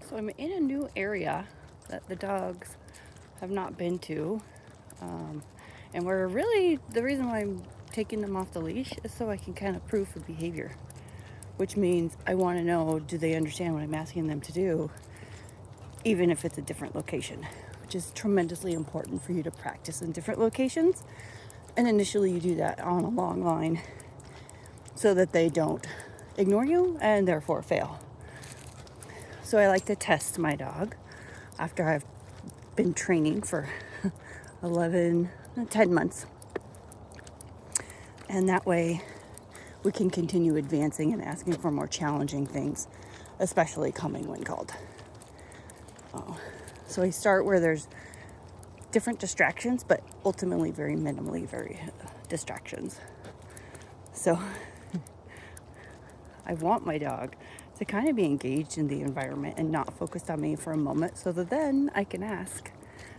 So I'm in a new area that the dogs have not been to. And we're really, the reason why I'm taking them off the leash is so I can kind of prove the behavior, which means I want to know, do they understand what I'm asking them to do, even if it's a different location, which is tremendously important for you to practice in different locations. And initially you do that on a long line so that they don't ignore you and therefore fail. So I like to test my dog after I've been training for 10 months. And that way we can continue advancing and asking for more challenging things, especially coming when called. So I start where there's different distractions, but ultimately very minimally distractions. So I want my dog to kind of be engaged in the environment and not focused on me for a moment, so that then I can ask,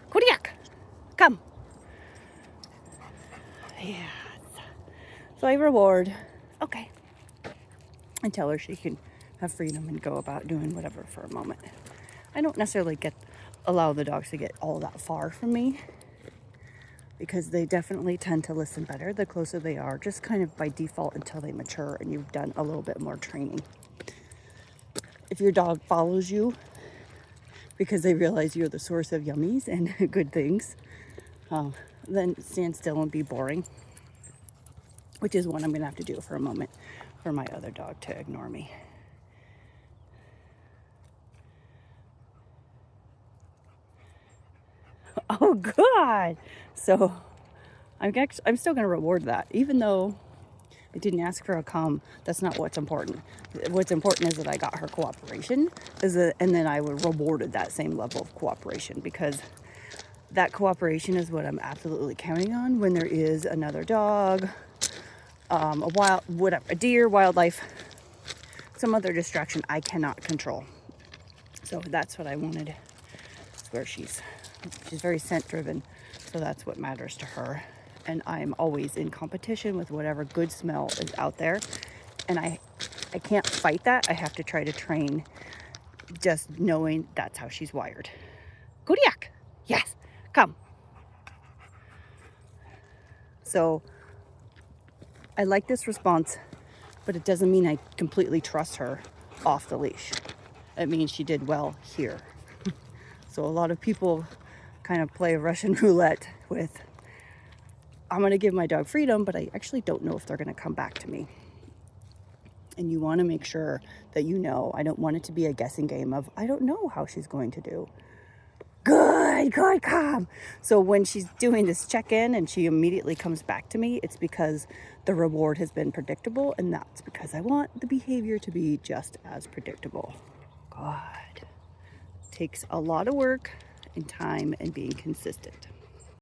Kodiak, come. Yes. So I reward, okay, and tell her she can have freedom and go about doing whatever for a moment. I don't necessarily allow the dogs to get all that far from me, because they definitely tend to listen better the closer they are, just kind of by default until they mature and you've done a little bit more training. If your dog follows you because they realize you're the source of yummies and good things, then stand still and be boring, which is what I'm going to have to do for a moment for my other dog to ignore me. Oh, God. So I'm still going to reward that, even though I didn't ask for a come. That's not what's important. What's important is that I got her cooperation, and then I would rewarded that same level of cooperation, because that cooperation is what I'm absolutely counting on when there is another dog, a deer, wildlife, some other distraction I cannot control. So that's what I wanted. It's where she's very scent driven, so that's what matters to her. And I'm always in competition with whatever good smell is out there, and I can't fight that. I have to try to train just knowing that's how she's wired. Kodiak, yes, come. So I like this response, but it doesn't mean I completely trust her off the leash. It means she did well here. So a lot of people kind of play Russian roulette with, I'm going to give my dog freedom, but I actually don't know if they're going to come back to me. And you want to make sure that you know. I don't want it to be a guessing game of, I don't know how she's going to do. Good, come. So when she's doing this check-in and she immediately comes back to me, it's because the reward has been predictable, and that's because I want the behavior to be just as predictable. God. Takes a lot of work and time and being consistent.